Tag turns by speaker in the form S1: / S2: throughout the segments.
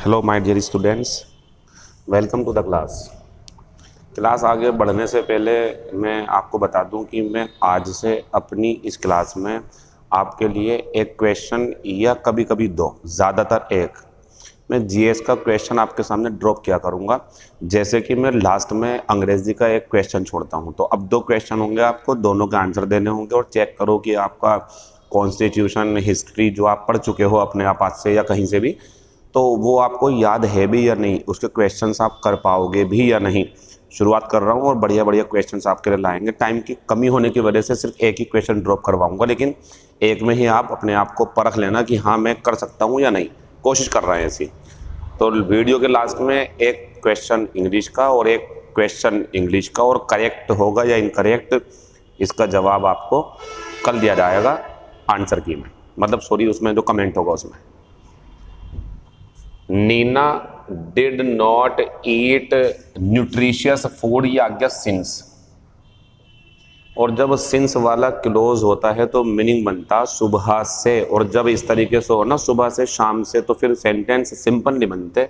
S1: Hello my dear students, welcome to the class आगे बढ़ने से पहले मैं आपको बता दूं कि मैं आज से अपनी इस क्लास में आपके लिए एक क्वेश्चन या कभी कभी दो, ज़्यादातर एक, मैं जीएस का क्वेश्चन आपके सामने ड्रॉप किया करूंगा। जैसे कि मैं लास्ट में अंग्रेजी का एक क्वेश्चन छोड़ता हूं, तो अब दो क्वेश्चन होंगे, आपको दोनों के आंसर देने होंगे और चेक करो कि आपका कॉन्स्टिट्यूशन हिस्ट्री जो आप पढ़ चुके हो अपने आप आज से या कहीं से भी, तो वो आपको याद है भी या नहीं, उसके क्वेश्चंस आप कर पाओगे भी या नहीं। शुरुआत कर रहा हूँ और बढ़िया बढ़िया क्वेश्चंस आपके लिए लाएंगे। टाइम की कमी होने की वजह से सिर्फ एक ही क्वेश्चन ड्रॉप करवाऊंगा, लेकिन एक में ही आप अपने आप को परख लेना कि हाँ मैं कर सकता हूँ या नहीं, कोशिश कर रहे हैं ऐसी। तो वीडियो के लास्ट में एक क्वेश्चन इंग्लिश का और एक क्वेश्चन इंग्लिश का, और करेक्ट होगा या इनकरेक्ट इसका जवाब आपको कल दिया जाएगा आंसर की में, मतलब सॉरी उसमें जो कमेंट होगा उसमें। Nina did not eat nutritious food, या आज्ञा सिंस, और जब सिंस वाला क्लोज होता है तो मीनिंग बनता सुबह से, और जब इस तरीके से हो ना सुबह से शाम से, तो फिर सेंटेंस सिंपल नहीं बनते,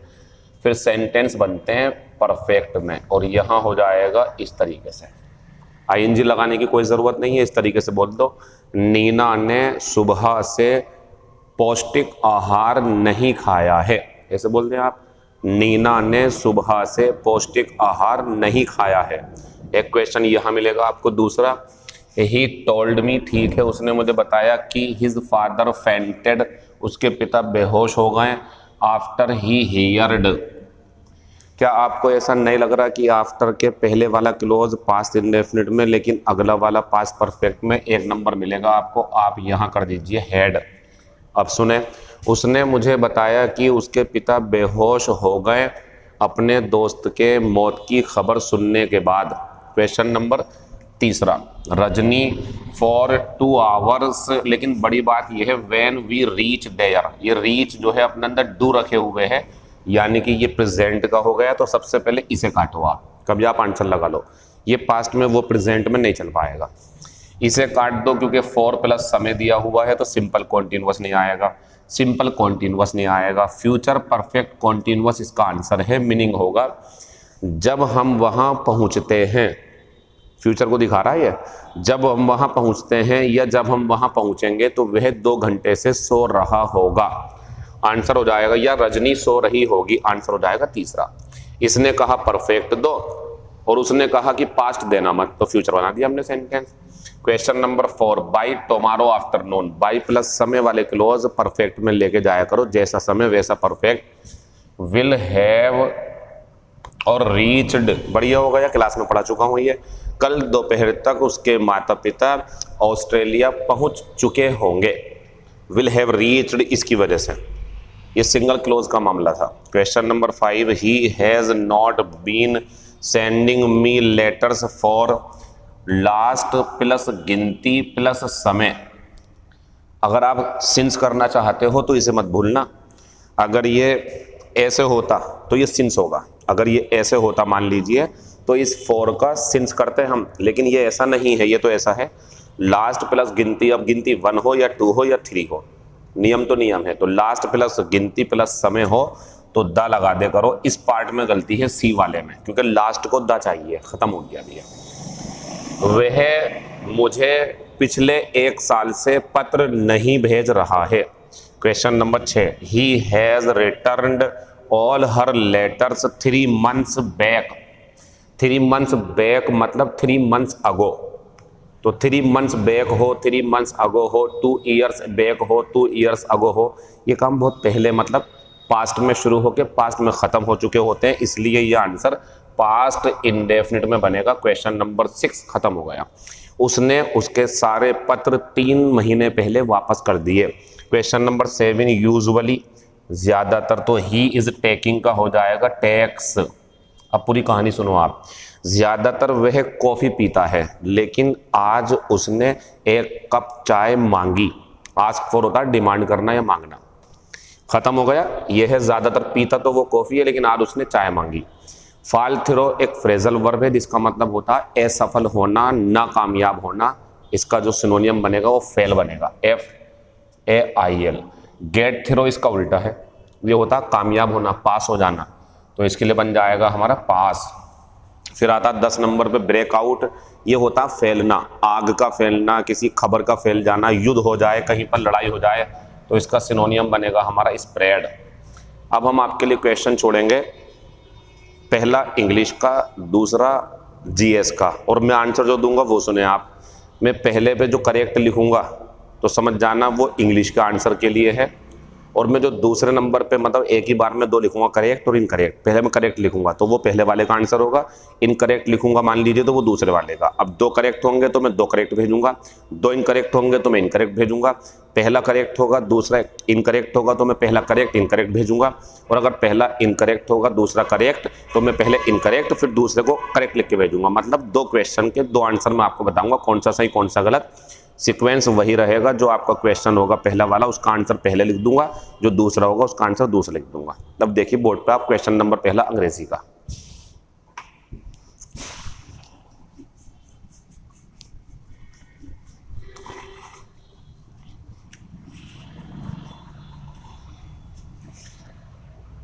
S1: फिर सेंटेंस बनते हैं परफेक्ट में। और यहाँ हो जाएगा इस तरीके से, आईएनजी लगाने की कोई ज़रूरत नहीं है, इस तरीके से बोल दो, नीना ने सुबह से पौष्टिक आहार नहीं खाया है। ऐसे बोल दें आप, नीना ने सुबह से पौष्टिक आहार नहीं खाया है। एक क्वेश्चन यहाँ मिलेगा आपको। दूसरा, ही टोल्ड मी, ठीक है उसने मुझे बताया कि हिज फादर फेंटेड, उसके पिता बेहोश हो गए, आफ्टर ही हियर्ड। क्या आपको ऐसा नहीं लग रहा कि आफ्टर के पहले वाला क्लोज पास्ट इंडेफिनिट में, लेकिन अगला वाला पास्ट परफेक्ट में एक नंबर मिलेगा आपको, आप यहाँ कर दीजिए हेड। अब सुने, उसने मुझे बताया कि उसके पिता बेहोश हो गए अपने दोस्त के मौत की खबर सुनने के बाद। क्वेश्चन नंबर तीसरा, रजनी फॉर 2 आवर्स, लेकिन बड़ी बात यह है व्हेन वी रीच देयर, ये रीच जो है अपने अंदर डू रखे हुए है, यानी कि ये प्रेजेंट का हो गया, तो सबसे पहले इसे काटो आप, कभी आप आंसर लगा लो। ये पास्ट में वो प्रेजेंट में नहीं चल पाएगा, इसे काट दो क्योंकि 4 प्लस समय दिया हुआ है, तो सिंपल कॉन्टिन्यूअस नहीं आएगा, सिंपल कॉन्टिन्यूअस नहीं आएगा, फ्यूचर परफेक्ट कॉन्टिन्यूअस इसका आंसर है। मीनिंग होगा जब हम वहां पहुंचते हैं, फ्यूचर को दिखा रहा है ये, जब हम वहां पहुंचते हैं या जब हम वहां पहुंचेंगे तो वह 2 घंटे से सो रहा होगा, आंसर हो जाएगा, या रजनी सो रही होगी, आंसर हो जाएगा तीसरा। इसने कहा परफेक्ट दो और उसने कहा कि पास्ट देना मत, तो फ्यूचर बना दिया हमने sentence. Question number 4, by tomorrow afternoon, by plus समय वाले क्लोज परफेक्ट में लेके जाया करो, जैसा समय वैसा परफेक्ट। विल हैव और रीच्ड, बढ़िया हो गया, क्लास में पढ़ा चुका हूं ये। कल दोपहर तक उसके माता पिता ऑस्ट्रेलिया पहुंच चुके होंगे, विल हैव रीच्ड इसकी वजह से, ये सिंगल क्लोज का मामला था। Question number 5, he has not been sending me letters for last plus गिनती प्लस समय। अगर आप सिंस करना चाहते हो तो इसे मत भूलना, अगर ये ऐसे होता तो ये सिंस होगा, अगर ये ऐसे होता मान लीजिए तो इस 4 का सिंस करते हम, लेकिन ये ऐसा नहीं है, ये तो ऐसा है लास्ट प्लस गिनती, अब गिनती 1 हो या 2 हो या 3 हो, नियम तो नियम है, तो लास्ट प्लस गिनती प्लस समय हो तो द लगा दे करो। इस पार्ट में गलती है सी वाले में, क्योंकि लास्ट को द चाहिए, खत्म हो गया भैया। वह मुझे पिछले 1 साल से पत्र नहीं भेज रहा है। Question number 6, he has returned all her letters 3 months back. 3 months back मतलब 3 months अगो, तो 3 months बैक हो, 3 months अगो हो, 2 years बैक हो, 2 years अगो हो, ये काम बहुत पहले मतलब पास्ट में शुरू होकर पास्ट में खत्म हो चुके होते हैं, इसलिए ये आंसर पास्ट इंडेफिनिट में बनेगा। क्वेश्चन नंबर 6 खत्म हो गया। उसने उसके सारे पत्र 3 महीने पहले वापस कर दिए। क्वेश्चन नंबर 7, यूजुअली, ज्यादातर, तो ही इज टेकिंग का हो जाएगा टैक्स। अब पूरी कहानी सुनो आप, ज्यादातर वह कॉफी पीता है, लेकिन आज उसने 1 कप चाय मांगी। आस्क फॉर होता है डिमांड करना या मांगना, खत्म हो गया। यह है ज्यादातर पीता तो वो कॉफी है, लेकिन आज उसने चाय मांगी। फाल थ्रो एक फ्रेजल वर्ब है जिसका मतलब होता है असफल होना, नाकामयाब होना, इसका जो सिनोनियम बनेगा वो फेल बनेगा, FAIL। गेट थ्रो इसका उल्टा है, ये होता कामयाब होना, पास हो जाना, तो इसके लिए बन जाएगा हमारा पास। फिर आता 10 नंबर पे ब्रेकआउट, ये होता फैलना, आग का फैलना, किसी खबर का फैल जाना, युद्ध हो जाए, कहीं पर लड़ाई हो जाए, तो इसका सिनोनियम बनेगा हमारा स्प्रेड। अब हम आपके लिए क्वेश्चन छोड़ेंगे, पहला इंग्लिश का, दूसरा जीएस का, और मैं आंसर जो दूंगा वो सुने आप। मैं पहले पे जो करेक्ट लिखूंगा तो समझ जाना वो इंग्लिश का आंसर के लिए है, और मैं जो दूसरे नंबर पे मतलब एक ही बार में दो लिखूंगा, करेक्ट और इनकरेक्ट। पहले मैं करेक्ट लिखूंगा तो वो पहले वाले का आंसर होगा, इनकरेक्ट लिखूंगा मान लीजिए तो वो दूसरे वाले का। अब दो करेक्ट होंगे तो मैं दो करेक्ट भेजूंगा, दो इनकरेक्ट होंगे तो मैं इनकरेक्ट भेजूंगा, पहला करेक्ट होगा दूसरा इनकरेक्ट होगा तो मैं पहला करेक्ट इनकरेक्ट भेजूंगा, और अगर पहला इनकरेक्ट होगा दूसरा करेक्ट तो मैं पहले इनकरेक्ट फिर दूसरे को करेक्ट लिख के भेजूंगा। मतलब दो क्वेश्चन के दो आंसर मैं आपको बताऊंगा, कौन सा सही कौन सा गलत। सीक्वेंस वही रहेगा, जो आपका क्वेश्चन होगा पहला वाला उसका आंसर पहले लिख दूंगा, जो दूसरा होगा उसका आंसर दूसरा लिख दूंगा। तब देखिए बोर्ड पे आप क्वेश्चन नंबर पहला अंग्रेजी का।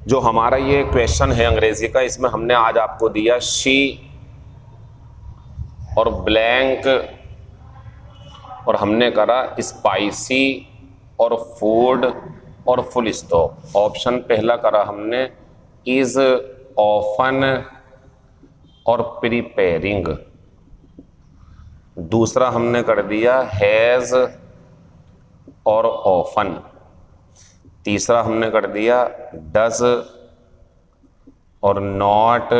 S1: जो हमारा ये क्वेश्चन है अंग्रेजी का, इसमें हमने आज आपको दिया शी और ब्लैंक, और हमने करा स्पाइसी और फूड और फुल स्टॉप। ऑप्शन पहला करा हमने इज ऑफन और प्रिपेयरिंग, दूसरा हमने कर दिया हैज और ऑफन, तीसरा हमने कर दिया डज और नॉट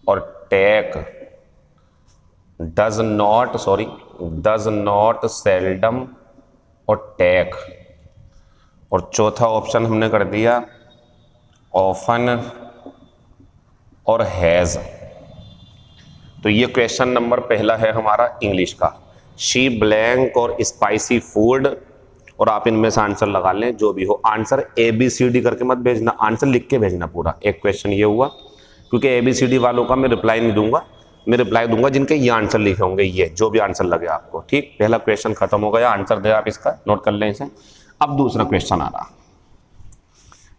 S1: और टेक, डज नॉट सेल्डम और टेक, और चौथा ऑप्शन हमने कर दिया ऑफन और हैज। तो ये क्वेश्चन नंबर पहला है हमारा इंग्लिश का, शी ब्लैंक और स्पाइसी फूड, और आप इनमें से आंसर लगा लें जो भी हो। आंसर ABCD करके मत भेजना, आंसर लिख के भेजना पूरा। एक क्वेश्चन ये हुआ, क्योंकि ABCD वालों का मैं रिप्लाई नहीं दूंगा, मैं रिप्लाई दूंगा जिनके ये आंसर लिखे होंगे, ये जो भी आंसर लगे आपको। ठीक, पहला क्वेश्चन खत्म हो गया, आंसर दे आप इसका, नोट कर लें इसे। अब दूसरा क्वेश्चन आ रहा,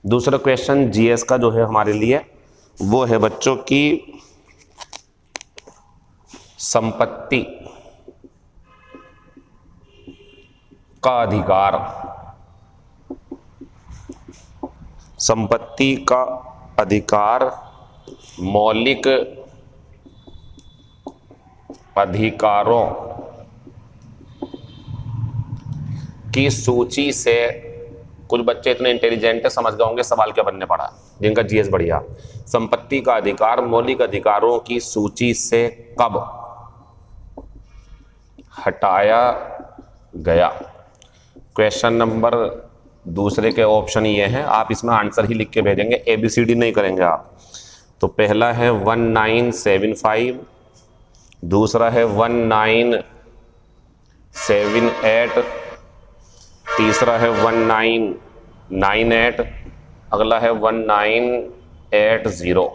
S1: दूसरा क्वेश्चन जीएस का जो है हमारे लिए वो है बच्चों की संपत्ति का अधिकार। संपत्ति का अधिकार मौलिक अधिकारों की सूची से, कुछ बच्चे इतने इंटेलिजेंट है समझ गए होंगे सवाल क्या बनने पड़ा, जिनका जीएस बढ़िया। संपत्ति का अधिकार मौलिक अधिकारों की सूची से कब हटाया गया। क्वेश्चन नंबर दूसरे के ऑप्शन ये हैं, आप इसमें आंसर ही लिख के भेजेंगे, ABCD नहीं करेंगे आप। तो पहला है 1975, दूसरा है 1978, तीसरा है 1998, अगला है 1980।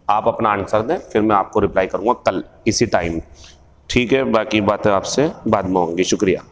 S1: आप अपना आंसर दें, फिर मैं आपको रिप्लाई करूंगा कल इसी टाइम। ठीक है, बाकी बातें आपसे बाद में होंगी। शुक्रिया।